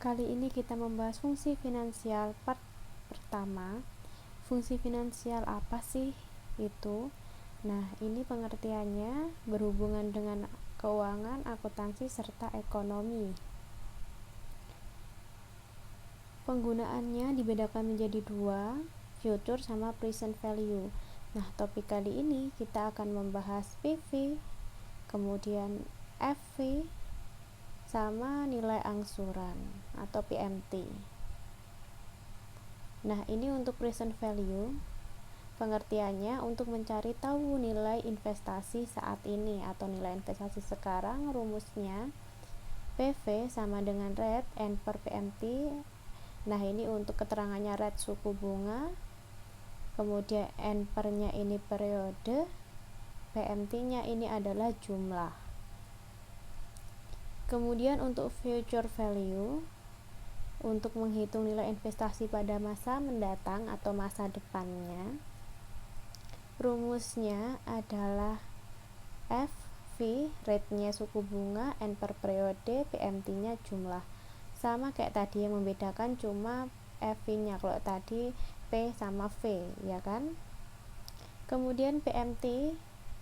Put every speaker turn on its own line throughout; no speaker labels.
Kali ini kita membahas fungsi finansial part pertama. Fungsi finansial apa sih itu? Nah, ini pengertiannya berhubungan dengan keuangan, akuntansi, serta ekonomi. Penggunaannya dibedakan menjadi dua, future sama present value. Nah, topik kali ini kita akan membahas PV, kemudian FV, sama nilai angsuran atau PMT. Nah, ini untuk present value. Pengertiannya untuk mencari tahu nilai investasi saat ini atau nilai investasi sekarang. Rumusnya PV sama dengan rate N per PMT. Nah, ini untuk keterangannya rate suku bunga, kemudian N per nya ini periode, PMT nya ini adalah jumlah. Kemudian untuk future value, untuk menghitung nilai investasi pada masa mendatang atau masa depannya, rumusnya adalah FV, rate-nya suku bunga, N per periode, PMT-nya jumlah. Sama kayak tadi, yang membedakan cuma FV-nya, kalau tadi P sama V, ya kan? Kemudian PMT,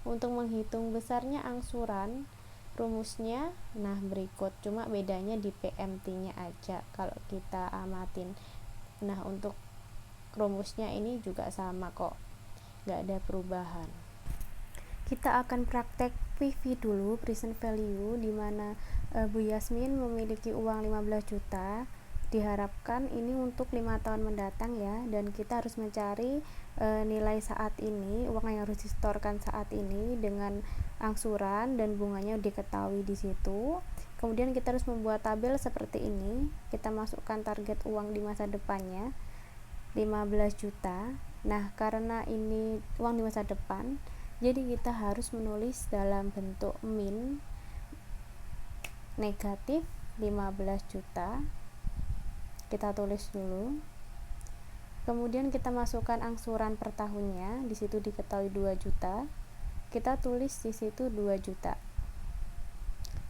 untuk menghitung besarnya angsuran, rumusnya nah berikut, cuma bedanya di PMT-nya aja kalau kita amatin. Nah, untuk rumusnya ini juga sama kok, nggak ada perubahan. Kita akan praktek PV dulu, present value, dimana Bu Yasmin memiliki uang 15 juta. Diharapkan ini untuk 5 tahun mendatang ya, dan kita harus mencari nilai saat ini, uang yang harus disetorkan saat ini dengan angsuran dan bunganya diketahui di situ. Kemudian kita harus membuat tabel seperti ini. Kita masukkan target uang di masa depannya 15 juta. Nah, karena ini uang di masa depan, jadi kita harus menulis dalam bentuk min negatif 15 juta. Kita tulis dulu. Kemudian kita masukkan angsuran per tahunnya, di situ diketahui 2 juta. Kita tulis di situ 2 juta.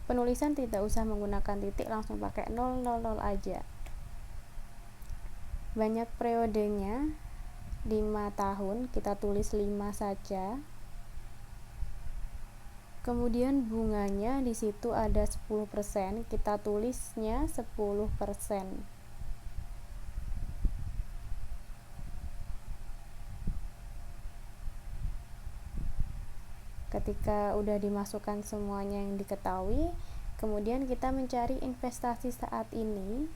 Penulisan tidak usah menggunakan titik, langsung pakai 000 aja. Banyak periodenya 5 tahun, kita tulis 5 saja. Kemudian bunganya di situ ada 10%, kita tulisnya 10%. Ketika udah dimasukkan semuanya yang diketahui, kemudian kita mencari investasi saat ini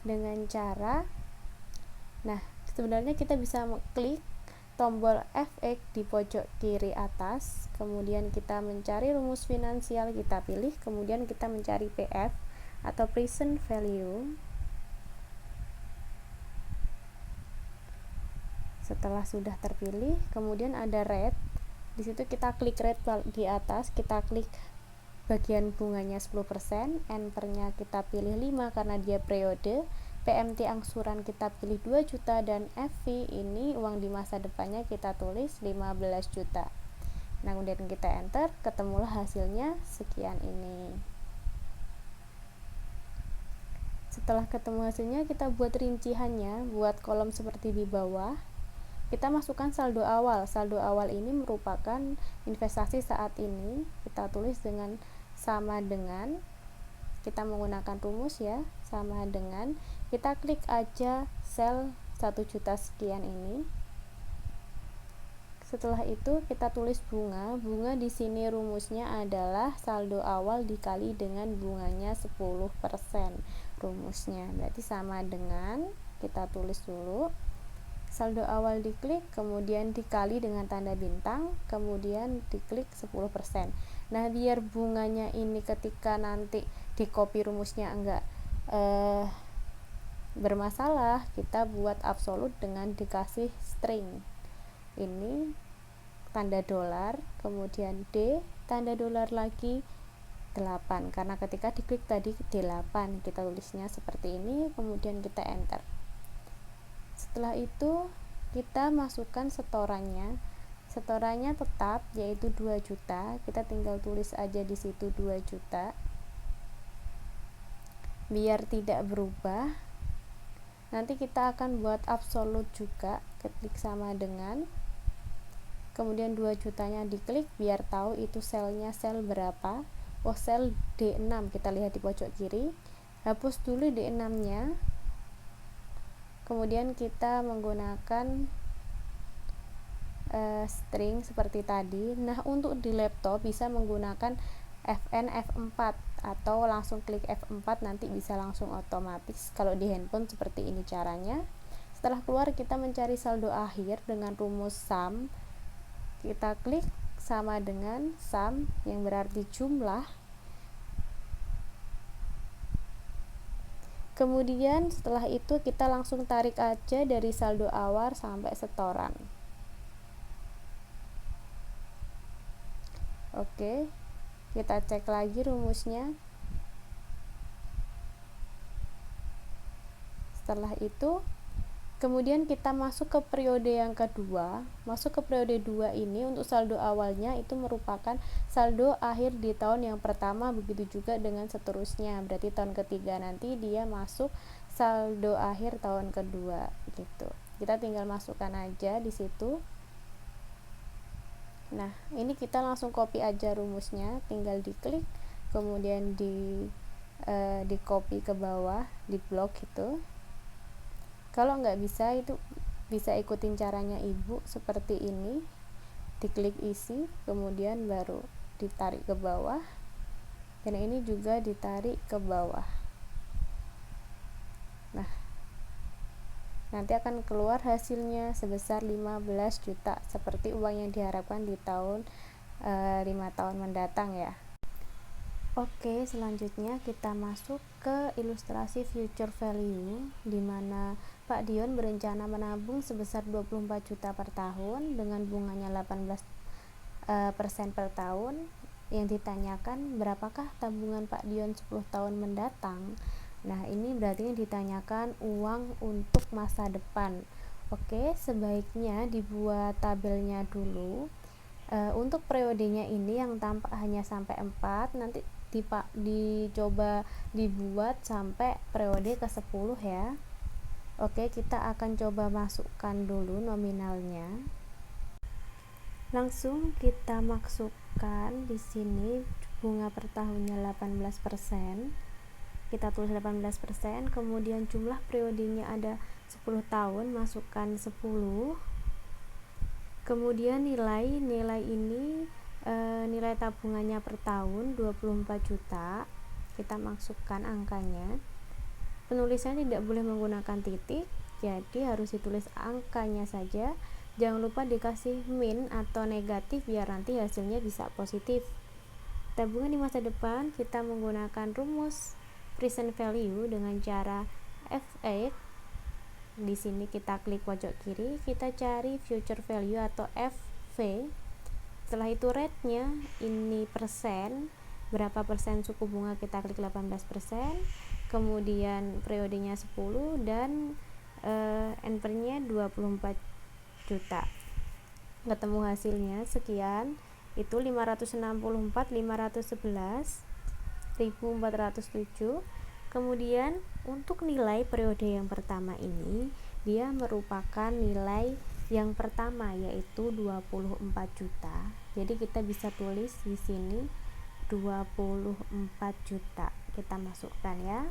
dengan cara, nah sebenarnya kita bisa klik tombol FX di pojok kiri atas, kemudian kita mencari rumus finansial, kita pilih, kemudian kita mencari PF atau present value. Setelah sudah terpilih, kemudian ada rate. Di situ kita klik rate di atas, kita klik bagian bunganya 10%, N per-nya kita pilih 5 karena dia periode, PMT angsuran kita pilih 2 juta, dan FV ini uang di masa depannya kita tulis 15 juta. Nah, kemudian kita enter, ketemulah hasilnya sekian ini. Setelah ketemu hasilnya, kita buat rinciannya, buat kolom seperti di bawah. Kita masukkan saldo awal. Saldo awal ini merupakan investasi saat ini. Kita tulis dengan sama dengan, kita menggunakan rumus ya, sama dengan, kita klik aja sel 1 juta sekian ini. Setelah itu kita tulis bunga. Bunga di sini rumusnya adalah saldo awal dikali dengan bunganya 10%. Rumusnya berarti sama dengan, kita tulis dulu saldo awal diklik, kemudian dikali dengan tanda bintang, kemudian diklik 10%. Nah, biar bunganya ini ketika nanti di copy rumusnya enggak bermasalah, kita buat absolut dengan dikasih string. Ini tanda dolar, kemudian D, tanda dolar lagi 8, karena ketika diklik tadi 8, kita tulisnya seperti ini, kemudian kita enter. Setelah itu kita masukkan setorannya. Setorannya tetap yaitu 2 juta. Kita tinggal tulis aja di situ 2 juta. biar tidak berubah. Nanti kita akan buat absolut juga, klik sama dengan, kemudian 2 jutanya diklik biar tahu itu selnya sel berapa. Oh, sel D6, kita lihat di pojok kiri. Hapus dulu D6 nya, kemudian kita menggunakan string seperti tadi. Nah, untuk di laptop bisa menggunakan Fn F4 atau langsung klik F4, nanti bisa langsung otomatis. Kalau di handphone seperti ini caranya. Setelah keluar, kita mencari saldo akhir dengan rumus sum. Kita klik sama dengan sum yang berarti jumlah. Kemudian setelah itu kita langsung tarik aja dari saldo awal sampai setoran. Oke, kita cek lagi rumusnya. Setelah itu, kemudian kita masuk ke periode yang kedua. Masuk ke periode 2 ini, untuk saldo awalnya itu merupakan saldo akhir di tahun yang pertama, begitu juga dengan seterusnya. Berarti tahun ketiga nanti dia masuk saldo akhir tahun kedua gitu. Kita tinggal masukkan aja di situ. Nah, ini kita langsung copy aja rumusnya, tinggal diklik, kemudian di copy ke bawah, di blok gitu. Kalau nggak bisa, itu bisa ikutin caranya ibu seperti ini, diklik isi, kemudian baru ditarik ke bawah, dan ini juga ditarik ke bawah. Nah, nanti akan keluar hasilnya sebesar 15 juta seperti uang yang diharapkan di tahun 5 tahun mendatang ya. Oke, selanjutnya kita masuk ke ilustrasi future value, di mana Pak Dion berencana menabung sebesar 24 juta per tahun dengan bunganya 18% per tahun. Yang ditanyakan, berapakah tabungan Pak Dion 10 tahun mendatang? Nah, ini berarti yang ditanyakan uang untuk masa depan. Oke, sebaiknya dibuat tabelnya dulu. Untuk periodenya ini yang tampak hanya sampai 4, nanti dicoba dibuat sampai periode ke 10 ya. Oke, kita akan coba masukkan dulu nominalnya. Langsung kita masukkan di sini bunga per tahunnya 18%. Kita tulis 18%, kemudian jumlah periodenya ada 10 tahun, masukkan 10. Kemudian nilai ini nilai tabungannya per tahun 24 juta. Kita masukkan angkanya. Penulisannya tidak boleh menggunakan titik, jadi harus ditulis angkanya saja. Jangan lupa dikasih min atau negatif biar nanti hasilnya bisa positif. Tabungan di masa depan kita menggunakan rumus present value dengan cara F8. Di sini kita klik pojok kiri, kita cari future value atau FV. Setelah itu rate-nya ini persen, berapa persen suku bunga, kita klik 18%, kemudian periodenya 10 dan NPR-nya 24 juta. Ketemu hasilnya sekian, itu 564.511.407. Kemudian untuk nilai periode yang pertama ini, dia merupakan nilai yang pertama yaitu 24 juta. Jadi kita bisa tulis di sini 24 juta. Kita masukkan ya.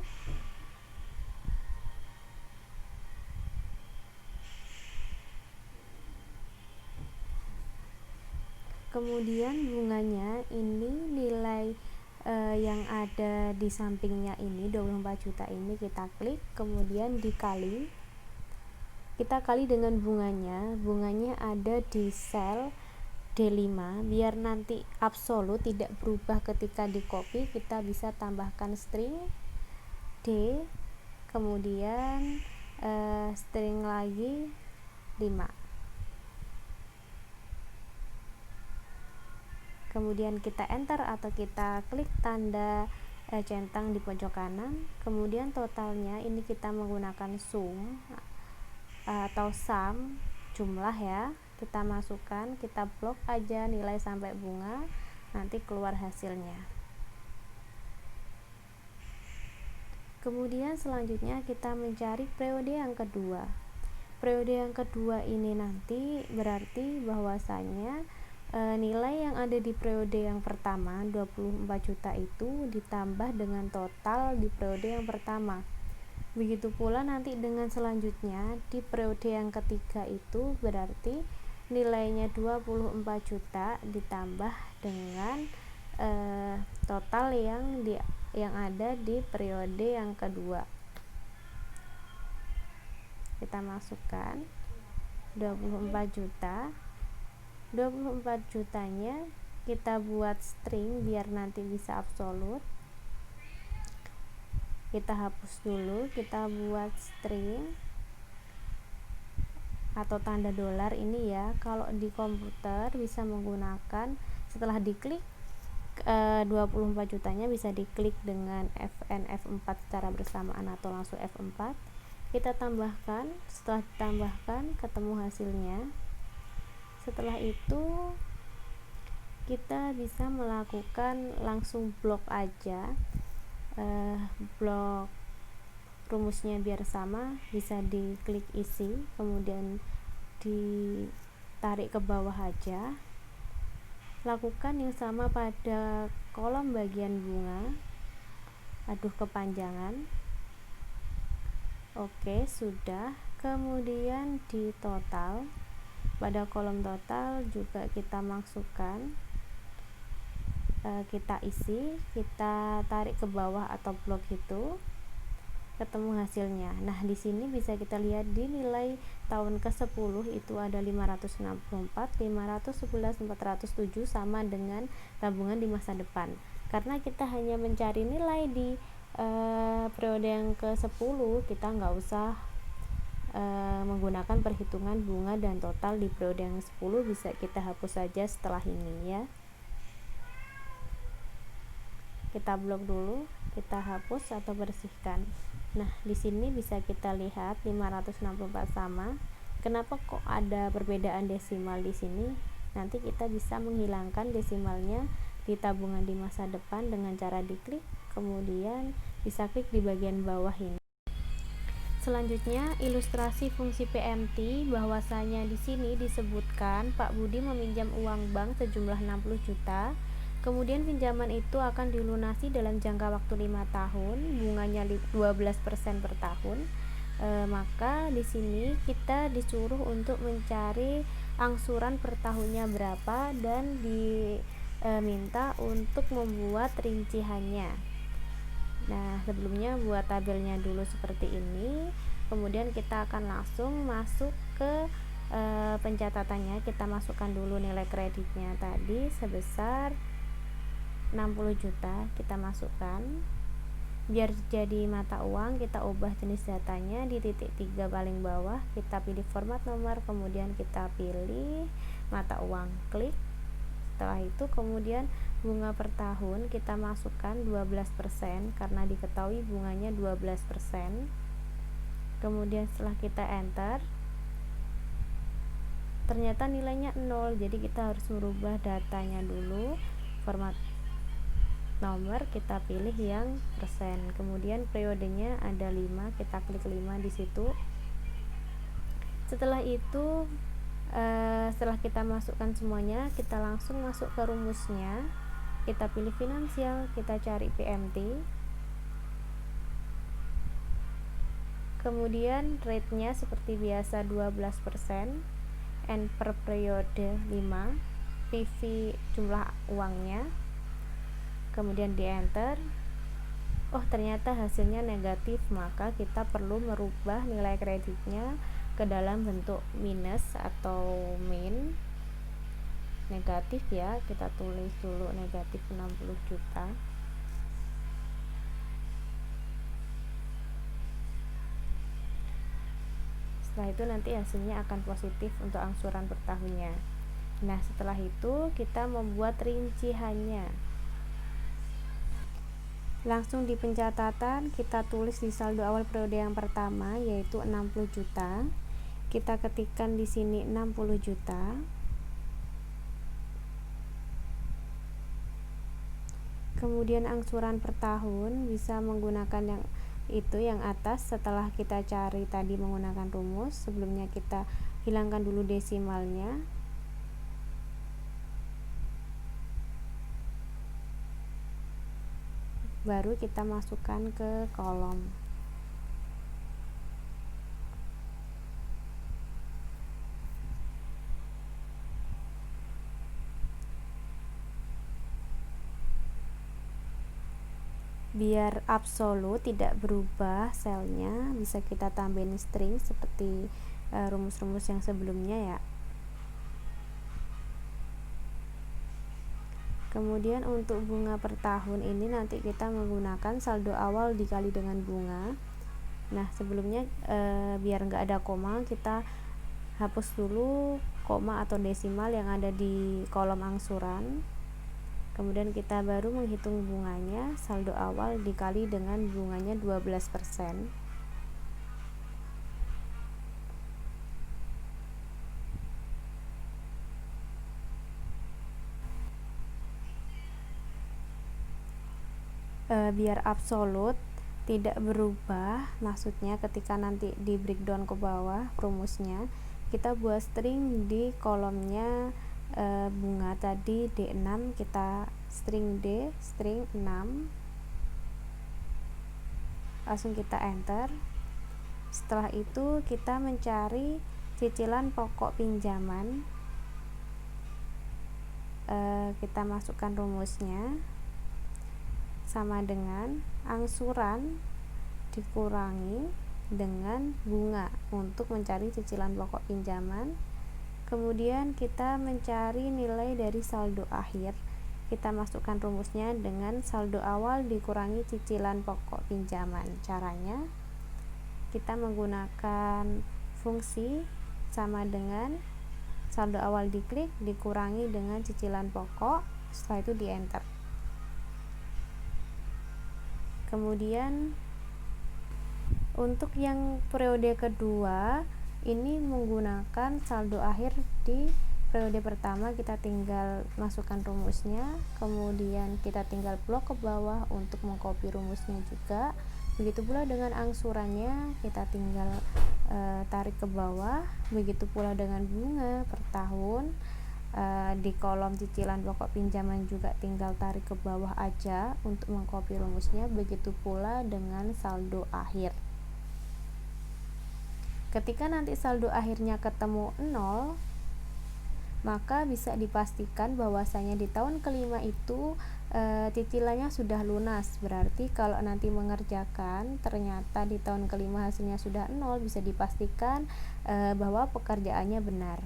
Kemudian bunganya ini nilai yang ada di sampingnya ini 24 juta ini kita klik, kemudian dikali, kita kali dengan bunganya ada di sel D5, biar nanti absolut tidak berubah ketika di copy. Kita bisa tambahkan string D, kemudian string lagi 5, kemudian kita enter atau kita klik tanda centang di pojok kanan. Kemudian totalnya ini kita menggunakan sum atau sum, jumlah ya, kita masukkan, kita blok aja nilai sampai bunga, nanti keluar hasilnya. Kemudian selanjutnya kita mencari periode yang kedua. Periode yang kedua ini nanti berarti bahwasanya nilai yang ada di periode yang pertama 24 juta itu ditambah dengan total di periode yang pertama. Begitu pula nanti dengan selanjutnya di periode yang ketiga itu berarti nilainya 24 juta ditambah dengan total yang ada di periode yang kedua. Kita masukkan 24 juta. 24 jutanya kita buat string biar nanti bisa absolut. Kita hapus dulu, kita buat string atau tanda dolar ini ya. Kalau di komputer bisa menggunakan setelah diklik 24 jutanya bisa diklik dengan Fn F4 secara bersamaan atau langsung F4. Kita tambahkan, setelah ditambahkan ketemu hasilnya. Setelah itu kita bisa melakukan langsung blok aja, blok rumusnya biar sama, bisa diklik isi kemudian ditarik ke bawah aja. Lakukan yang sama pada kolom bagian bunga, aduh kepanjangan. Oke, sudah. Kemudian di total, pada kolom total juga kita masukkan, kita isi, kita tarik ke bawah atau blok itu, ketemu hasilnya. Nah, di sini bisa kita lihat di nilai tahun ke-10 itu ada 564, 511, 407 sama dengan tabungan di masa depan. Karena kita hanya mencari nilai di periode yang ke-10, kita nggak usah menggunakan perhitungan bunga dan total di periode yang 10, bisa kita hapus saja setelah ini ya. Kita blok dulu, kita hapus atau bersihkan. Nah, di sini bisa kita lihat 564 sama. Kenapa kok ada perbedaan desimal di sini? Nanti kita bisa menghilangkan desimalnya di tabungan di masa depan dengan cara diklik, kemudian bisa klik di bagian bawah ini. Selanjutnya, ilustrasi fungsi PMT, bahwasanya di sini disebutkan Pak Budi meminjam uang bank sejumlah 60 juta. Kemudian pinjaman itu akan dilunasi dalam jangka waktu 5 tahun, bunganya 12% per tahun. Maka di sini kita disuruh untuk mencari angsuran per tahunnya berapa dan diminta untuk membuat rinciannya. Nah, sebelumnya buat tabelnya dulu seperti ini. Kemudian kita akan langsung masuk ke pencatatannya. Kita masukkan dulu nilai kreditnya tadi sebesar 60 juta, kita masukkan. Biar jadi mata uang, kita ubah jenis datanya di titik 3 paling bawah, kita pilih format nomor, kemudian kita pilih mata uang, klik. Setelah itu kemudian bunga per tahun kita masukkan 12% karena diketahui bunganya 12%. Kemudian setelah kita enter, ternyata nilainya 0, jadi kita harus merubah datanya dulu. Format nomor kita pilih yang persen, kemudian periodenya ada 5, kita klik 5 di situ. Setelah itu setelah kita masukkan semuanya, kita langsung masuk ke rumusnya. Kita pilih finansial, kita cari PMT, kemudian rate-nya seperti biasa 12%, N per periode 5, PV jumlah uangnya, kemudian di enter. Oh, ternyata hasilnya negatif, maka kita perlu merubah nilai kreditnya ke dalam bentuk minus atau min. Negatif ya, kita tulis dulu negatif 60 juta. Setelah itu nanti hasilnya akan positif untuk angsuran per tahunnya. Nah, setelah itu kita membuat rinciannya. Langsung di pencatatan kita tulis di saldo awal periode yang pertama yaitu 60 juta. Kita ketikkan di sini 60 juta. Kemudian angsuran per tahun bisa menggunakan yang Itu yang atas setelah kita cari tadi menggunakan rumus. Sebelumnya kita hilangkan dulu desimalnya, baru kita masukkan ke kolom. Biar absolut tidak berubah selnya, bisa kita tambahin string seperti rumus-rumus yang sebelumnya ya. Kemudian untuk bunga per tahun ini nanti kita menggunakan saldo awal dikali dengan bunga. Nah sebelumnya biar nggak ada koma, kita hapus dulu koma atau desimal yang ada di kolom angsuran. Kemudian kita baru menghitung bunganya, saldo awal dikali dengan bunganya 12%. Biar absolut tidak berubah, maksudnya ketika nanti di breakdown ke bawah rumusnya, kita buat string di kolomnya bunga tadi D6, kita string D, string 6, langsung kita enter. Setelah itu kita mencari cicilan pokok pinjaman, kita masukkan rumusnya sama dengan angsuran dikurangi dengan bunga untuk mencari cicilan pokok pinjaman. Kemudian kita mencari nilai dari saldo akhir, kita masukkan rumusnya dengan saldo awal dikurangi cicilan pokok pinjaman. Caranya kita menggunakan fungsi sama dengan saldo awal diklik dikurangi dengan cicilan pokok, setelah itu di enter. Kemudian untuk yang periode kedua ini menggunakan saldo akhir di periode pertama, kita tinggal masukkan rumusnya, kemudian kita tinggal blok ke bawah untuk mengcopy rumusnya juga. Begitu pula dengan angsurannya, kita tinggal tarik ke bawah. Begitu pula dengan bunga per tahun, di kolom cicilan pokok pinjaman juga tinggal tarik ke bawah aja untuk mengcopy rumusnya. Begitu pula dengan saldo akhir. Ketika nanti saldo akhirnya ketemu 0, maka bisa dipastikan bahwasanya di tahun kelima itu cicilannya sudah lunas. Berarti kalau nanti mengerjakan ternyata di tahun kelima hasilnya sudah 0, bisa dipastikan bahwa pekerjaannya benar.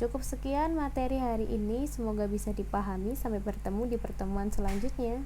Cukup sekian materi hari ini, semoga bisa dipahami. Sampai bertemu di pertemuan selanjutnya.